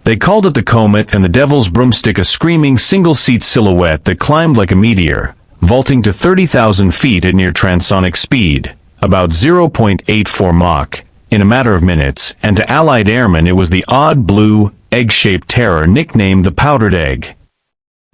They called it the Komet and the Devil's Broomstick, a screaming single-seat silhouette that climbed like a meteor, vaulting to 30,000 feet at near transonic speed, about 0.84 Mach, in a matter of minutes, and to Allied airmen it was the odd blue, egg-shaped terror nicknamed the Powdered Egg.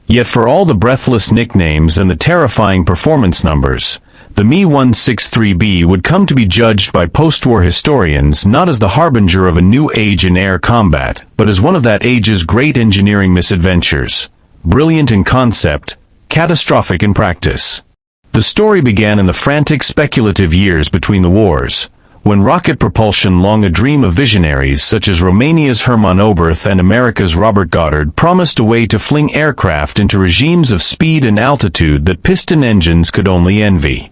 Yet for all the breathless nicknames and the terrifying performance numbers, the Me-163B would come to be judged by post-war historians not as the harbinger of a new age in air combat, but as one of that age's great engineering misadventures, brilliant in concept, catastrophic in practice. The story began in the frantic speculative years between the wars, when rocket propulsion, long a dream of visionaries such as Romania's Hermann Oberth and America's Robert Goddard, promised a way to fling aircraft into regimes of speed and altitude that piston engines could only envy.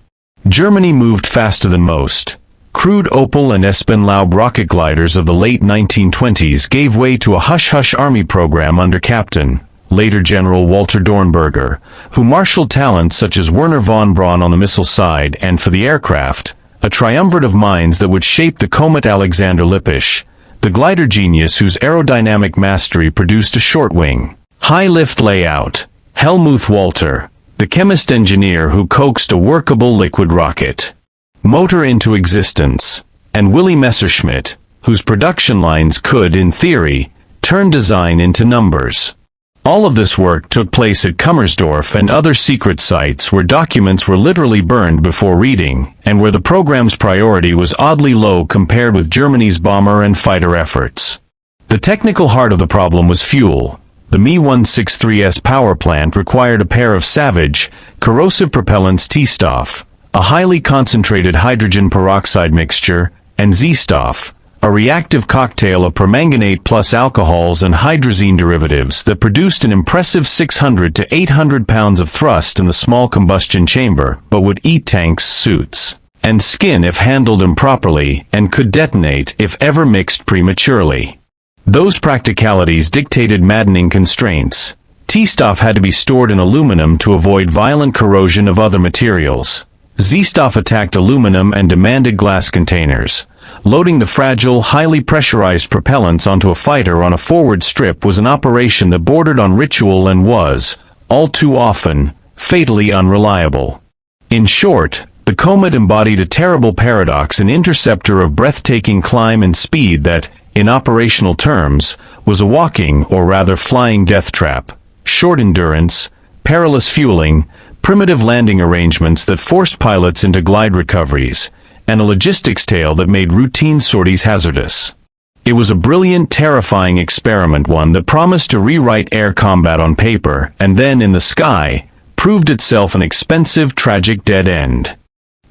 Germany moved faster than most. Crude Opel and Espenlaub rocket gliders of the late 1920s gave way to a hush-hush army program under Captain, later General Walter Dornberger, who marshaled talents such as Werner von Braun on the missile side and for the aircraft, a triumvirate of minds that would shape the Komet. Alexander Lippisch, the glider genius whose aerodynamic mastery produced a short wing, high lift layout; Helmuth Walter, the chemist engineer who coaxed a workable liquid rocket motor into existence; and Willy Messerschmitt, whose production lines could, in theory, turn design into numbers. All of this work took place at Kummersdorf and other secret sites where documents were literally burned before reading, and where the program's priority was oddly low compared with Germany's bomber and fighter efforts. The technical heart of the problem was fuel. The Me-163's power plant required a pair of savage, corrosive propellants T-Stoff, a highly concentrated hydrogen peroxide mixture, and Z-Stoff, a reactive cocktail of permanganate plus alcohols and hydrazine derivatives that produced an impressive 600 to 800 pounds of thrust in the small combustion chamber, but would eat tanks, suits, and skin if handled improperly, and could detonate if ever mixed prematurely. Those practicalities dictated maddening constraints. T-Stoff had to be stored in aluminum to avoid violent corrosion of other materials. Z-Stoff attacked aluminum and demanded glass containers. Loading the fragile, highly pressurized propellants onto a fighter on a forward strip was an operation that bordered on ritual and was, all too often, fatally unreliable. In short, the Komet embodied a terrible paradox, an interceptor of breathtaking climb and speed that, in operational terms, was a walking, or rather flying death trap. Short endurance, perilous fueling, primitive landing arrangements that forced pilots into glide recoveries, and a logistics tale that made routine sorties hazardous. It was a brilliant, terrifying experiment, one that promised to rewrite air combat on paper, and then, in the sky, proved itself an expensive, tragic dead end.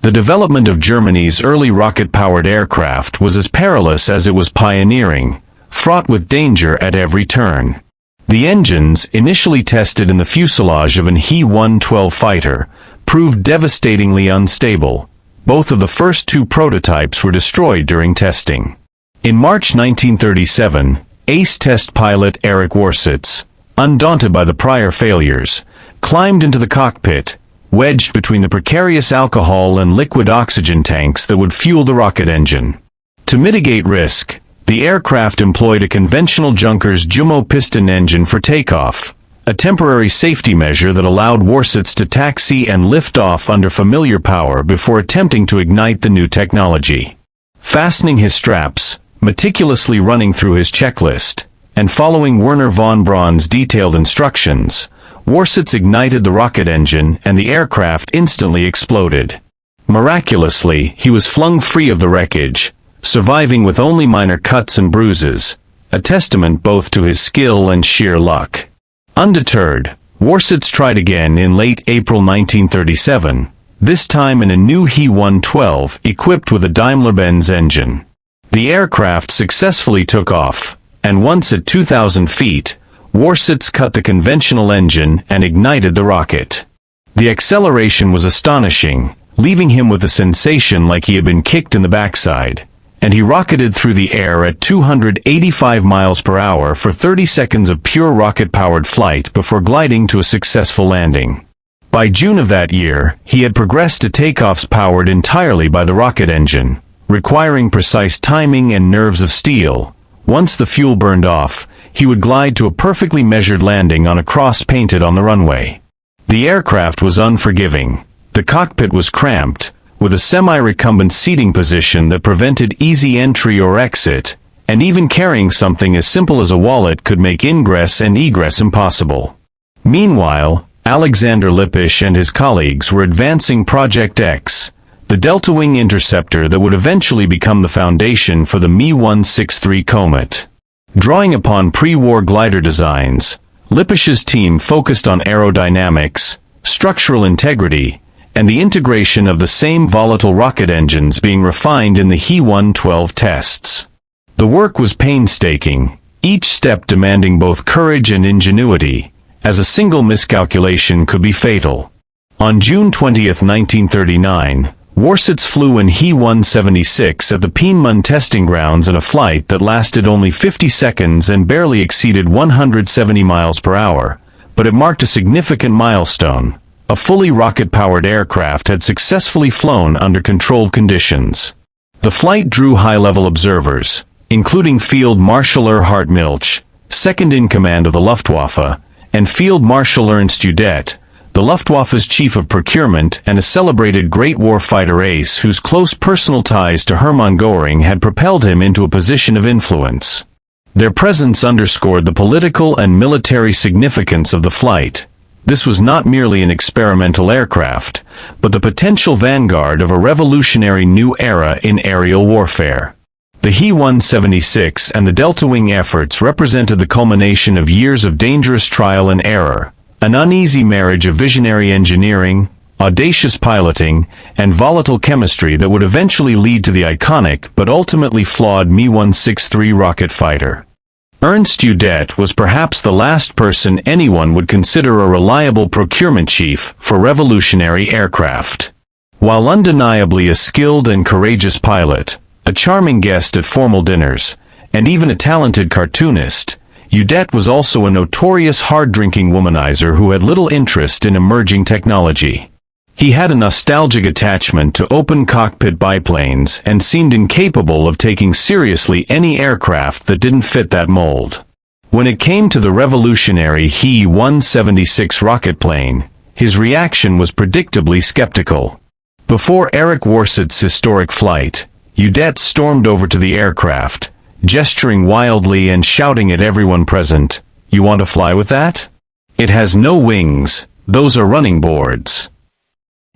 The development of Germany's early rocket-powered aircraft was as perilous as it was pioneering, fraught with danger at every turn. The engines, initially tested in the fuselage of an He-112 fighter, proved devastatingly unstable. Both of the first two prototypes were destroyed during testing. In March 1937, ace test pilot Erich Warsitz, undaunted by the prior failures, climbed into the cockpit, wedged between the precarious alcohol and liquid oxygen tanks that would fuel the rocket engine. To mitigate risk, the aircraft employed a conventional Junkers Jumo piston engine for takeoff, a temporary safety measure that allowed Warsitz to taxi and lift off under familiar power before attempting to ignite the new technology. Fastening his straps, meticulously running through his checklist, and following Werner von Braun's detailed instructions, Warsitz ignited the rocket engine and the aircraft instantly exploded. Miraculously, he was flung free of the wreckage, surviving with only minor cuts and bruises, a testament both to his skill and sheer luck. Undeterred, Warsitz tried again in late April 1937, this time in a new He-112 equipped with a Daimler-Benz engine. The aircraft successfully took off, and once at 2,000 feet, Warsitz cut the conventional engine and ignited the rocket. The acceleration was astonishing, leaving him with a sensation like he had been kicked in the backside, and he rocketed through the air at 285 miles per hour for 30 seconds of pure rocket-powered flight before gliding to a successful landing. By June of that year, he had progressed to takeoffs powered entirely by the rocket engine, requiring precise timing and nerves of steel. Once the fuel burned off, he would glide to a perfectly measured landing on a cross painted on the runway. The aircraft was unforgiving. The cockpit was cramped, with a semi-recumbent seating position that prevented easy entry or exit, and even carrying something as simple as a wallet could make ingress and egress impossible. Meanwhile, Alexander Lippisch and his colleagues were advancing Project X, the delta-wing interceptor that would eventually become the foundation for the Me-163 Komet. Drawing upon pre-war glider designs, Lippisch's team focused on aerodynamics, structural integrity, and the integration of the same volatile rocket engines being refined in the He-112 tests. The work was painstaking, each step demanding both courage and ingenuity, as a single miscalculation could be fatal. On June 20, 1939, Warsitz flew in He-176 at the Peenemünde testing grounds in a flight that lasted only 50 seconds and barely exceeded 170 miles per hour, but it marked a significant milestone. A fully rocket-powered aircraft had successfully flown under controlled conditions. The flight drew high-level observers, including Field Marshal Erhard Milch, second-in-command of the Luftwaffe, and Field Marshal Ernst Udet, the Luftwaffe's chief of procurement and a celebrated great warfighter ace whose close personal ties to Hermann Göring had propelled him into a position of influence. Their presence underscored the political and military significance of the flight. This was not merely an experimental aircraft, but the potential vanguard of a revolutionary new era in aerial warfare. The He-176 and the delta-wing efforts represented the culmination of years of dangerous trial and error, an uneasy marriage of visionary engineering, audacious piloting, and volatile chemistry that would eventually lead to the iconic but ultimately flawed Me-163 rocket fighter. Ernst Udet was perhaps the last person anyone would consider a reliable procurement chief for revolutionary aircraft. While undeniably a skilled and courageous pilot, a charming guest at formal dinners, and even a talented cartoonist, Udet was also a notorious hard-drinking womanizer who had little interest in emerging technology. He had a nostalgic attachment to open cockpit biplanes and seemed incapable of taking seriously any aircraft that didn't fit that mold. When it came to the revolutionary He-176 rocket plane, his reaction was predictably skeptical. Before Erich Warsitz's historic flight, Udet stormed over to the aircraft, gesturing wildly and shouting at everyone present, "You want to fly with that? It has no wings, those are running boards."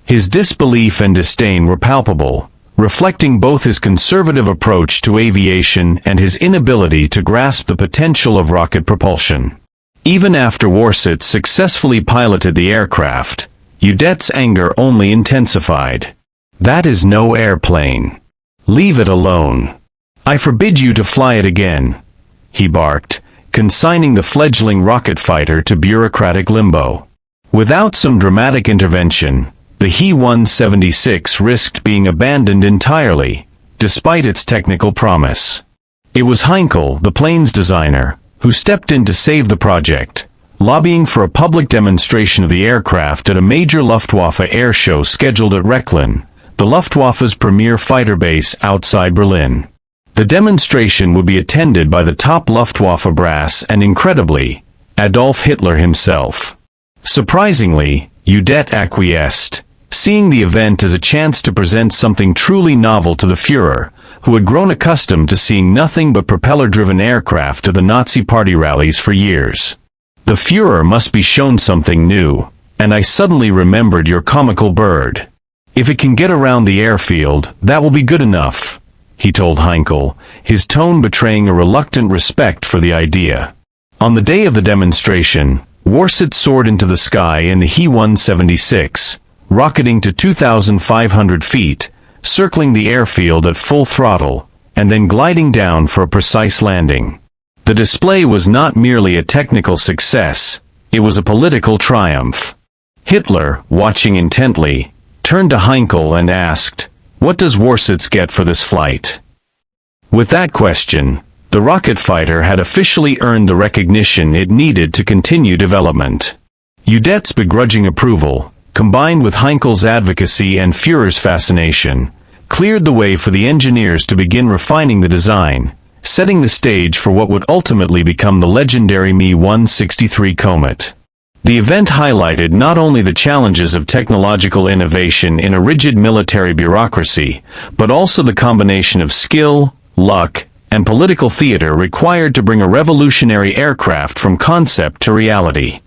His disbelief and disdain were palpable, reflecting both his conservative approach to aviation and his inability to grasp the potential of rocket propulsion. Even after Warsitz successfully piloted the aircraft, Udet's anger only intensified. "That is no airplane. Leave it alone. I forbid you to fly it again," he barked, consigning the fledgling rocket fighter to bureaucratic limbo. Without some dramatic intervention, the He-176 risked being abandoned entirely, despite its technical promise. It was Heinkel, the plane's designer, who stepped in to save the project, lobbying for a public demonstration of the aircraft at a major Luftwaffe air show scheduled at Rechlin, the Luftwaffe's premier fighter base outside Berlin. The demonstration would be attended by the top Luftwaffe brass and, incredibly, Adolf Hitler himself. Surprisingly, Udet acquiesced, seeing the event as a chance to present something truly novel to the Führer, who had grown accustomed to seeing nothing but propeller-driven aircraft at the Nazi party rallies for years. "The Führer must be shown something new, and I suddenly remembered your comical bird. If it can get around the airfield, that will be good enough," he told Heinkel, his tone betraying a reluctant respect for the idea. On the day of the demonstration, Warsitz soared into the sky in the He-176, rocketing to 2,500 feet, circling the airfield at full throttle, and then gliding down for a precise landing. The display was not merely a technical success, it was a political triumph. Hitler, watching intently, turned to Heinkel and asked, "What does Warsitz get for this flight?" With that question, the rocket fighter had officially earned the recognition it needed to continue development. Udet's begrudging approval, combined with Heinkel's advocacy and Führer's fascination, cleared the way for the engineers to begin refining the design, setting the stage for what would ultimately become the legendary Me-163 Komet. The event highlighted not only the challenges of technological innovation in a rigid military bureaucracy, but also the combination of skill, luck, and political theater required to bring a revolutionary aircraft from concept to reality.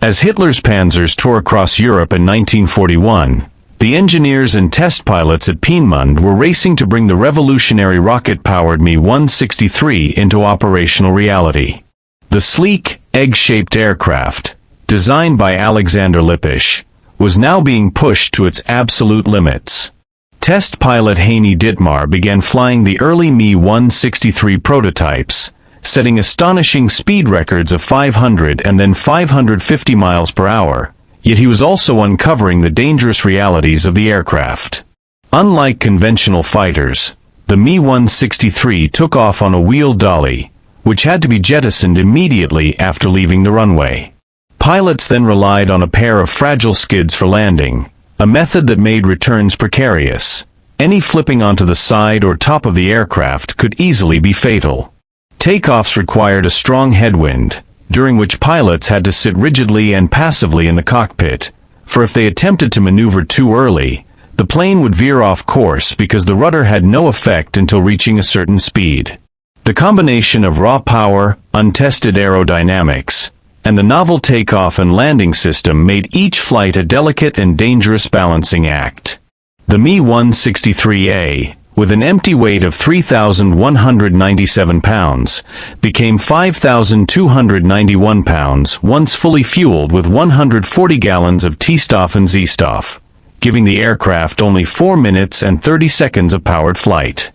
As Hitler's panzers tore across Europe in 1941, the engineers and test pilots at Peenemünde were racing to bring the revolutionary rocket-powered Me-163 into operational reality. The sleek, egg-shaped aircraft, designed by Alexander Lippisch, was now being pushed to its absolute limits. Test pilot Heini Dittmar began flying the early Me-163 prototypes, setting astonishing speed records of 500 and then 550 miles per hour, yet he was also uncovering the dangerous realities of the aircraft. Unlike conventional fighters, the Me-163 took off on a wheeled dolly, which had to be jettisoned immediately after leaving the runway. Pilots then relied on a pair of fragile skids for landing, a method that made returns precarious. Any flipping onto the side or top of the aircraft could easily be fatal. Takeoffs required a strong headwind, during which pilots had to sit rigidly and passively in the cockpit, for if they attempted to maneuver too early, the plane would veer off course because the rudder had no effect until reaching a certain speed. The combination of raw power, untested aerodynamics, and the novel takeoff and landing system made each flight a delicate and dangerous balancing act. The Me-163A, with an empty weight of 3,197 pounds, became 5,291 pounds once fully fueled with 140 gallons of T-Stoff and Z-Stoff, giving the aircraft only 4 minutes and 30 seconds of powered flight.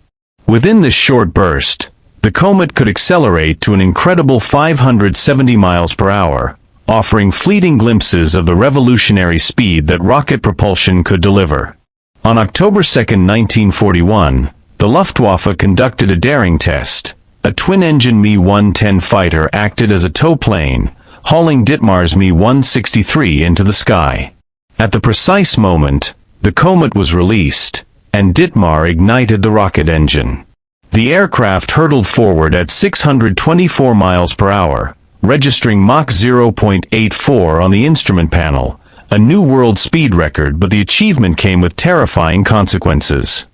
Within this short burst, the Komet could accelerate to an incredible 570 miles per hour, offering fleeting glimpses of the revolutionary speed that rocket propulsion could deliver. On October 2, 1941, the Luftwaffe conducted a daring test. A twin-engine Me-110 fighter acted as a tow plane, hauling Dittmar's Me-163 into the sky. At the precise moment, the Komet was released, and Dittmar ignited the rocket engine. The aircraft hurtled forward at 624 miles per hour, registering Mach 0.84 on the instrument panel, a new world speed record, but the achievement came with terrifying consequences.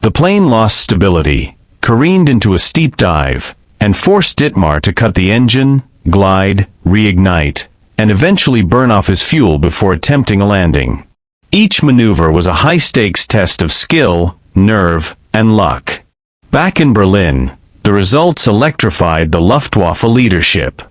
The plane lost stability, careened into a steep dive, and forced Dittmar to cut the engine, glide, reignite, and eventually burn off his fuel before attempting a landing. Each maneuver was a high-stakes test of skill, nerve, and luck. Back in Berlin, the results electrified the Luftwaffe leadership.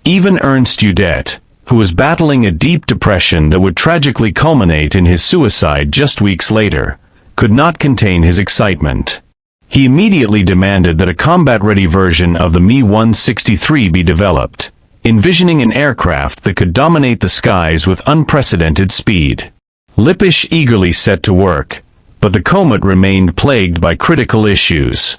Even Ernst Udet, who was battling a deep depression that would tragically culminate in his suicide just weeks later, could not contain his excitement. He immediately demanded that a combat-ready version of the Me-163 be developed, envisioning an aircraft that could dominate the skies with unprecedented speed. Lippisch eagerly set to work, but the Komet remained plagued by critical issues.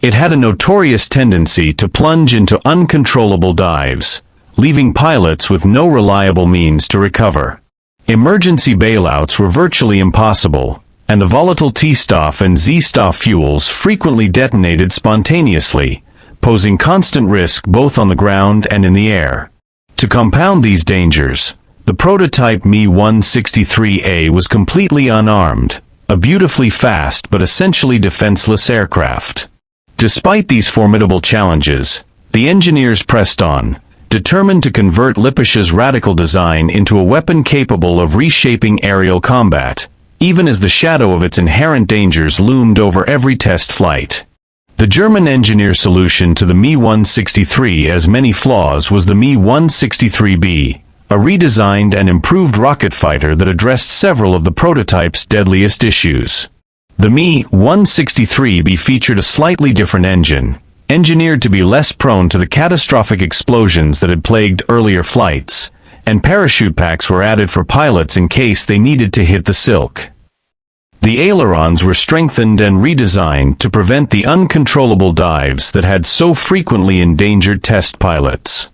It had a notorious tendency to plunge into uncontrollable dives, leaving pilots with no reliable means to recover. Emergency bailouts were virtually impossible, and the volatile T-Stoff and Z-Stoff fuels frequently detonated spontaneously, posing constant risk both on the ground and in the air. To compound these dangers, the prototype Me-163A was completely unarmed, a beautifully fast but essentially defenseless aircraft. Despite these formidable challenges, the engineers pressed on, determined to convert Lippisch's radical design into a weapon capable of reshaping aerial combat, even as the shadow of its inherent dangers loomed over every test flight. The German engineer solution to the Me-163's many flaws was the Me-163B, a redesigned and improved rocket fighter that addressed several of the prototype's deadliest issues. The Me-163B featured a slightly different engine, engineered to be less prone to the catastrophic explosions that had plagued earlier flights, and parachute packs were added for pilots in case they needed to hit the silk. The ailerons were strengthened and redesigned to prevent the uncontrollable dives that had so frequently endangered test pilots.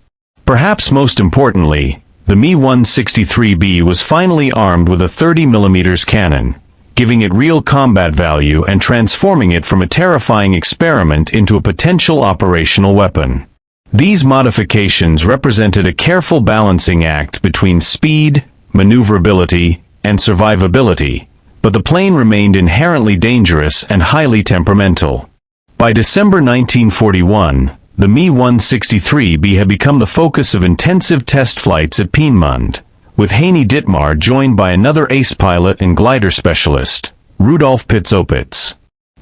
Perhaps most importantly, the Me-163B was finally armed with a 30mm cannon, giving it real combat value and transforming it from a terrifying experiment into a potential operational weapon. These modifications represented a careful balancing act between speed, maneuverability, and survivability, but the plane remained inherently dangerous and highly temperamental. By December 1941, the Me-163B had become the focus of intensive test flights at Peenemünde, with Haney Dittmar joined by another ace pilot and glider specialist, Rudolf Pitzopitz.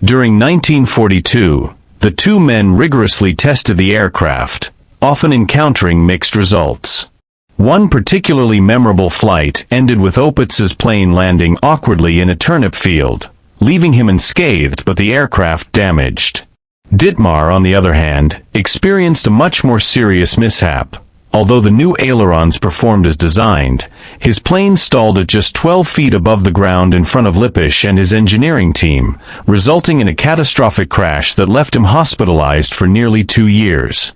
During 1942, the two men rigorously tested the aircraft, often encountering mixed results. One particularly memorable flight ended with Opitz's plane landing awkwardly in a turnip field, leaving him unscathed but the aircraft damaged. Dittmar, on the other hand, experienced a much more serious mishap. Although the new ailerons performed as designed, his plane stalled at just 12 feet above the ground in front of Lippisch and his engineering team, resulting in a catastrophic crash that left him hospitalized for nearly 2 years.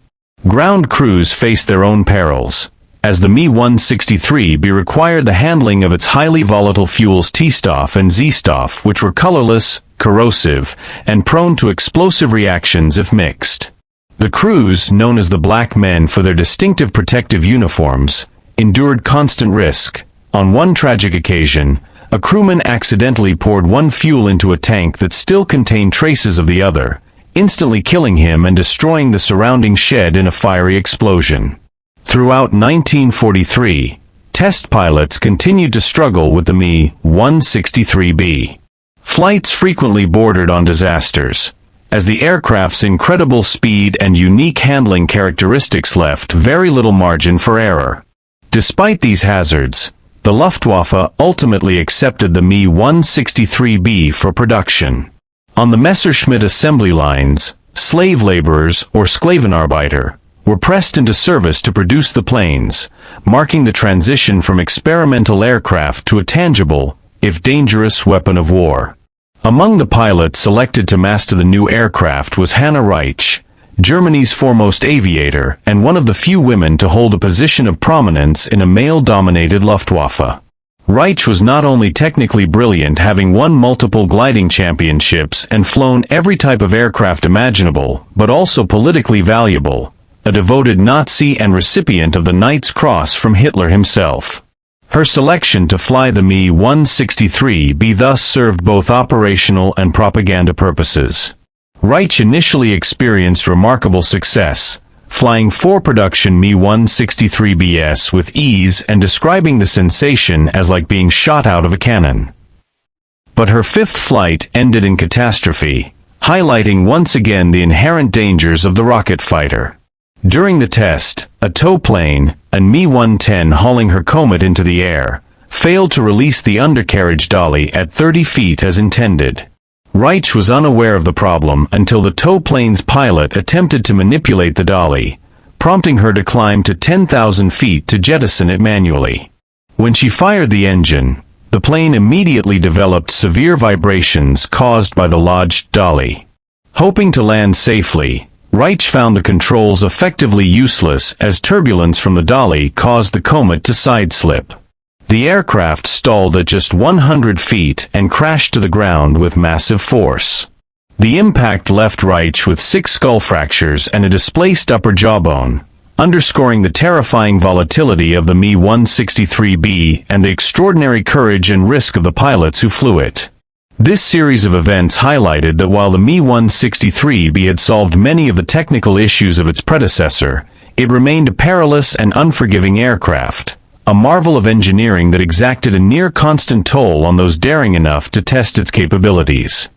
Ground crews faced their own perils, as the Me-163B required the handling of its highly volatile fuels T-Stoff and Z-Stoff, which were colorless, corrosive, and prone to explosive reactions if mixed. The crews, known as the Black Men for their distinctive protective uniforms, endured constant risk. On one tragic occasion, a crewman accidentally poured one fuel into a tank that still contained traces of the other, instantly killing him and destroying the surrounding shed in a fiery explosion. Throughout 1943, test pilots continued to struggle with the Me-163B. Flights frequently bordered on disasters, as the aircraft's incredible speed and unique handling characteristics left very little margin for error. Despite these hazards, the Luftwaffe ultimately accepted the Me-163B for production. On the Messerschmitt assembly lines, slave laborers, or Sklavenarbeiter, were pressed into service to produce the planes, marking the transition from experimental aircraft to a tangible, if dangerous, weapon of war. Among the pilots selected to master the new aircraft was Hanna Reitsch, Germany's foremost aviator and one of the few women to hold a position of prominence in a male-dominated Luftwaffe. Reitsch was not only technically brilliant, having won multiple gliding championships and flown every type of aircraft imaginable, but also politically valuable, a devoted Nazi and recipient of the Knight's Cross from Hitler himself. Her selection to fly the Me-163B thus served both operational and propaganda purposes. Reitsch initially experienced remarkable success, flying 4 production Me-163Bs with ease and describing the sensation as like being shot out of a cannon. But her 5th flight ended in catastrophe, highlighting once again the inherent dangers of the rocket fighter. During the test, a tow plane, a Me-110 hauling her Komet into the air, failed to release the undercarriage dolly at 30 feet as intended. Reitsch was unaware of the problem until the tow plane's pilot attempted to manipulate the dolly, prompting her to climb to 10,000 feet to jettison it manually. When she fired the engine, the plane immediately developed severe vibrations caused by the lodged dolly. Hoping to land safely, Reitsch found the controls effectively useless as turbulence from the dolly caused the Komet to sideslip. The aircraft stalled at just 100 feet and crashed to the ground with massive force. The impact left Reitsch with 6 skull fractures and a displaced upper jawbone, underscoring the terrifying volatility of the Me-163B and the extraordinary courage and risk of the pilots who flew it. This series of events highlighted that while the Me-163B had solved many of the technical issues of its predecessor, it remained a perilous and unforgiving aircraft, a marvel of engineering that exacted a near-constant toll on those daring enough to test its capabilities.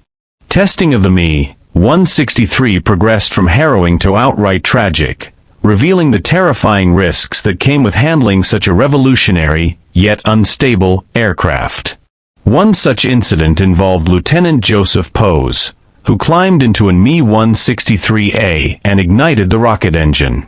Testing of the Me-163 progressed from harrowing to outright tragic, revealing the terrifying risks that came with handling such a revolutionary, yet unstable, aircraft. One such incident involved Lieutenant Joseph Pose, who climbed into a Me-163A and ignited the rocket engine.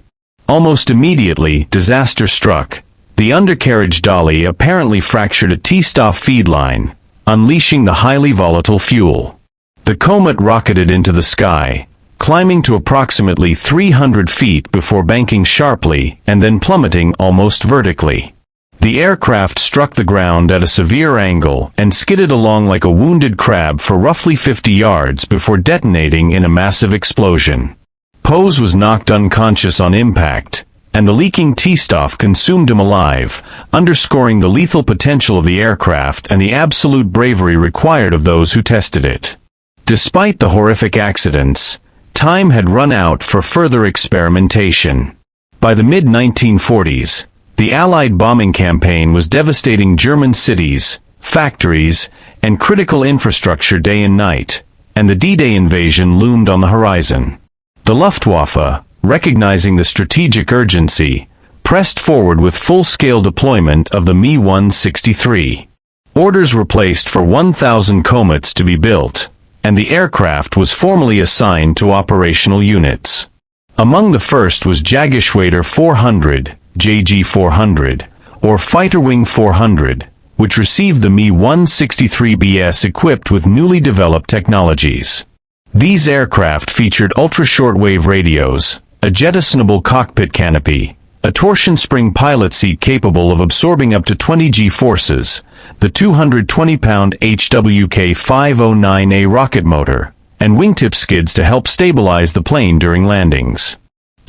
Almost immediately, disaster struck. The undercarriage dolly apparently fractured a T-Stoff feed line, unleashing the highly volatile fuel. The Komet rocketed into the sky, climbing to approximately 300 feet before banking sharply and then plummeting almost vertically. The aircraft struck the ground at a severe angle and skidded along like a wounded crab for roughly 50 yards before detonating in a massive explosion. Pose was knocked unconscious on impact, and the leaking T-stuff consumed him alive, underscoring the lethal potential of the aircraft and the absolute bravery required of those who tested it. Despite the horrific accidents, time had run out for further experimentation. By the mid-1940s, the Allied bombing campaign was devastating German cities, factories, and critical infrastructure day and night, and the D-Day invasion loomed on the horizon. The Luftwaffe, recognizing the strategic urgency, pressed forward with full-scale deployment of the Me-163. Orders were placed for 1,000 Komets to be built, and the aircraft was formally assigned to operational units. Among the first was Jägerschwader 400, JG-400, or Fighter Wing 400, which received the Me-163BS equipped with newly developed technologies. These aircraft featured ultra-shortwave radios, a jettisonable cockpit canopy, a torsion spring pilot seat capable of absorbing up to 20 G-forces, the 220-pound HWK-509A rocket motor, and wingtip skids to help stabilize the plane during landings.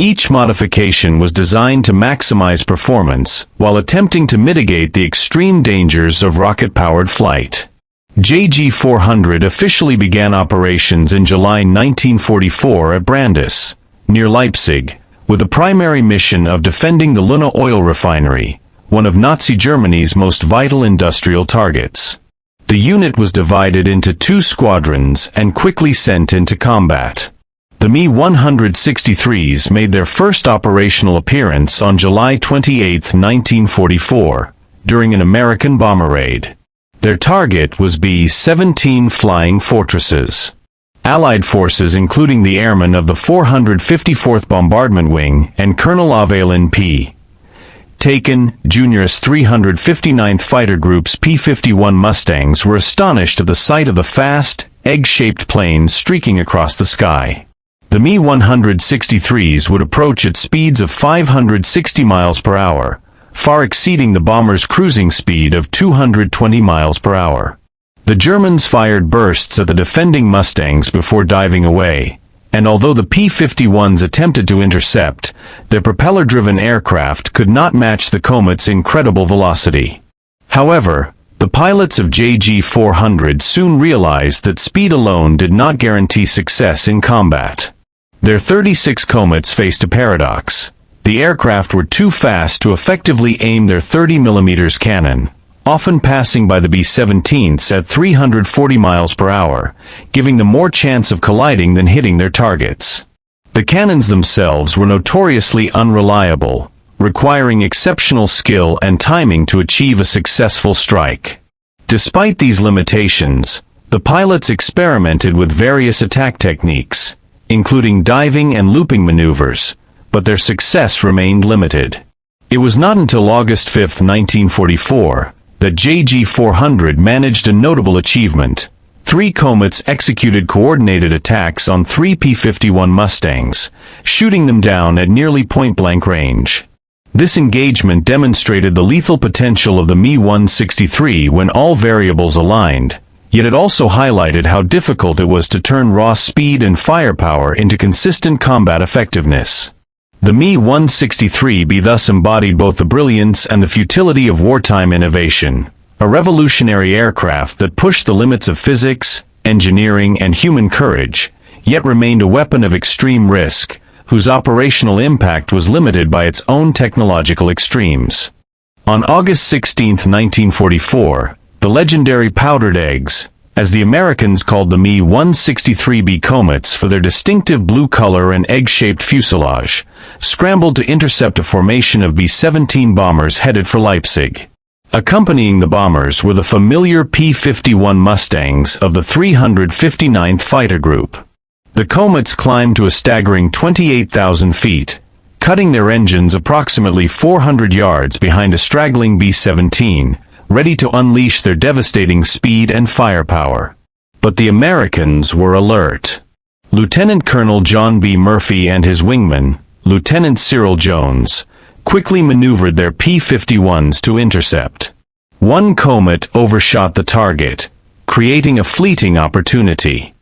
Each modification was designed to maximize performance, while attempting to mitigate the extreme dangers of rocket-powered flight. JG-400 officially began operations in July 1944 at Brandis, near Leipzig, with the primary mission of defending the Luna oil refinery, one of Nazi Germany's most vital industrial targets. The unit was divided into 2 squadrons and quickly sent into combat. The Me-163s made their first operational appearance on July 28, 1944, during an American bomber raid. Their target was B-17 Flying Fortresses. Allied forces, including the airmen of the 454th Bombardment Wing and Colonel Avelin P. Taken, Junior's 359th Fighter Group's P-51 Mustangs were astonished at the sight of the fast, egg-shaped plane streaking across the sky. The Me-163s would approach at speeds of 560 miles per hour, far exceeding the bomber's cruising speed of 220 miles per hour. The Germans fired bursts at the defending Mustangs before diving away, and although the P-51s attempted to intercept, their propeller-driven aircraft could not match the Komet's incredible velocity. However, the pilots of JG-400 soon realized that speed alone did not guarantee success in combat. Their 36 Komets faced a paradox. The aircraft were too fast to effectively aim their 30mm cannon, often passing by the B-17s at 340 miles per hour, giving them more chance of colliding than hitting their targets. The cannons themselves were notoriously unreliable, requiring exceptional skill and timing to achieve a successful strike. Despite these limitations, the pilots experimented with various attack techniques, including diving and looping maneuvers, but their success remained limited. It was not until August 5, 1944, that JG-400 managed a notable achievement. 3 Komets executed coordinated attacks on 3 P-51 Mustangs, shooting them down at nearly point-blank range. This engagement demonstrated the lethal potential of the Me-163 when all variables aligned, yet it also highlighted how difficult it was to turn raw speed and firepower into consistent combat effectiveness. The Me-163B thus embodied both the brilliance and the futility of wartime innovation, a revolutionary aircraft that pushed the limits of physics, engineering, and human courage, yet remained a weapon of extreme risk, whose operational impact was limited by its own technological extremes. On August 16, 1944, the legendary powdered eggs, as the Americans called the Me-163B Komets for their distinctive blue color and egg-shaped fuselage, scrambled to intercept a formation of B-17 bombers headed for Leipzig. Accompanying the bombers were the familiar P-51 Mustangs of the 359th Fighter Group. The Komets climbed to a staggering 28,000 feet, cutting their engines approximately 400 yards behind a straggling B-17, ready to unleash their devastating speed and firepower. But the Americans were alert. Lieutenant Colonel John B. Murphy and his wingman, Lieutenant Cyril Jones, quickly maneuvered their P-51s to intercept. One Komet overshot the target, creating a fleeting opportunity.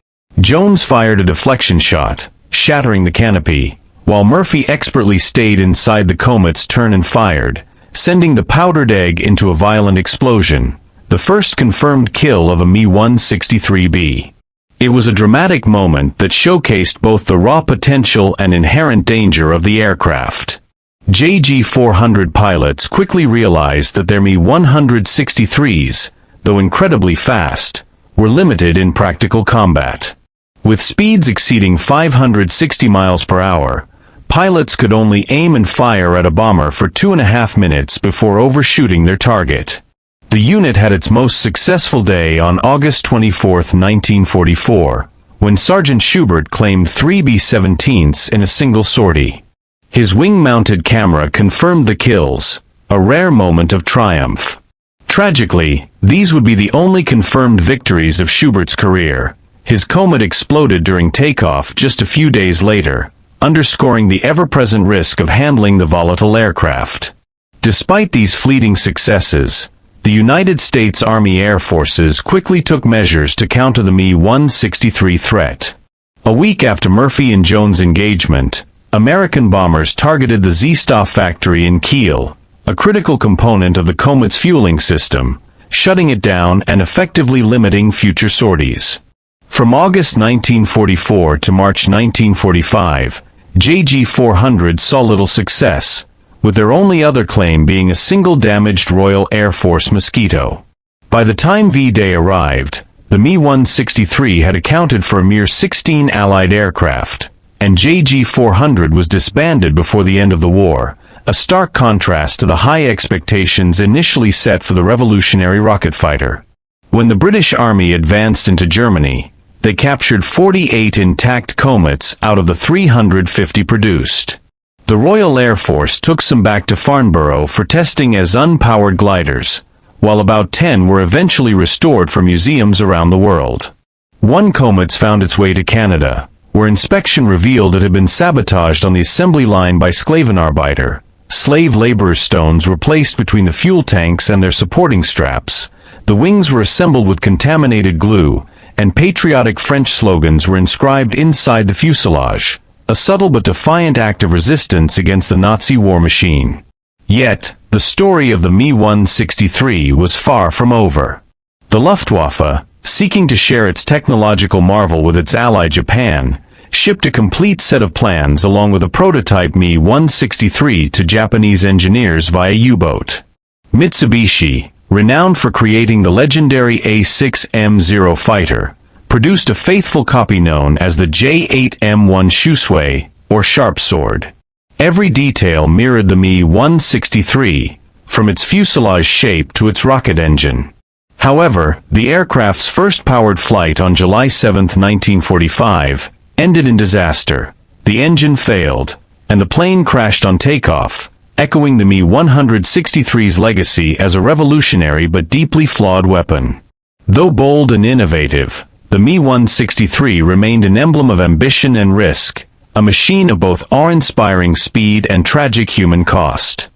Jones fired a deflection shot, shattering the canopy, while Murphy expertly stayed inside the Komet's turn and fired, sending the powdered egg into a violent explosion, the first confirmed kill of a Me-163B. It was a dramatic moment that showcased both the raw potential and inherent danger of the aircraft. JG-400 pilots quickly realized that their Me-163s, though incredibly fast, were limited in practical combat. With speeds exceeding 560 miles per hour, pilots could only aim and fire at a bomber for 2.5 minutes before overshooting their target. The unit had its most successful day on August 24, 1944, when Sergeant Schubert claimed 3 B-17s in a single sortie. His wing-mounted camera confirmed the kills, a rare moment of triumph. Tragically, these would be the only confirmed victories of Schubert's career. His Komet exploded during takeoff just a few days later, underscoring the ever-present risk of handling the volatile aircraft. Despite these fleeting successes, the United States Army Air Forces quickly took measures to counter the Me-163 threat. A week after Murphy and Jones' engagement, American bombers targeted the Z-Stoff factory in Kiel, a critical component of the Komet's fueling system, shutting it down and effectively limiting future sorties. From August 1944 to March 1945, JG-400 saw little success, with their only other claim being a single damaged Royal Air Force Mosquito. By the time V-Day arrived, the Me-163 had accounted for a mere 16 Allied aircraft, and JG-400 was disbanded before the end of the war, a stark contrast to the high expectations initially set for the revolutionary rocket fighter. When the British Army advanced into Germany, they captured 48 intact Komets out of the 350 produced. The Royal Air Force took some back to Farnborough for testing as unpowered gliders, while about 10 were eventually restored for museums around the world. One Komet found its way to Canada, where inspection revealed it had been sabotaged on the assembly line by Sklavenarbeiter. Slave laborers' stones were placed between the fuel tanks and their supporting straps, the wings were assembled with contaminated glue, and patriotic French slogans were inscribed inside the fuselage, a subtle but defiant act of resistance against the Nazi war machine. Yet, the story of the Me-163 was far from over. The Luftwaffe, seeking to share its technological marvel with its ally Japan, shipped a complete set of plans along with a prototype Me-163 to Japanese engineers via U-boat. Mitsubishi, renowned for creating the legendary A6M0 fighter, produced a faithful copy known as the J8M1 Shusway, or Sharp Sword. Every detail mirrored the Me-163, from its fuselage shape to its rocket engine. However, the aircraft's first powered flight on July 7, 1945, ended in disaster. The engine failed, and the plane crashed on takeoff, echoing the Me-163's legacy as a revolutionary but deeply flawed weapon. Though bold and innovative, the Me-163 remained an emblem of ambition and risk, a machine of both awe-inspiring speed and tragic human cost.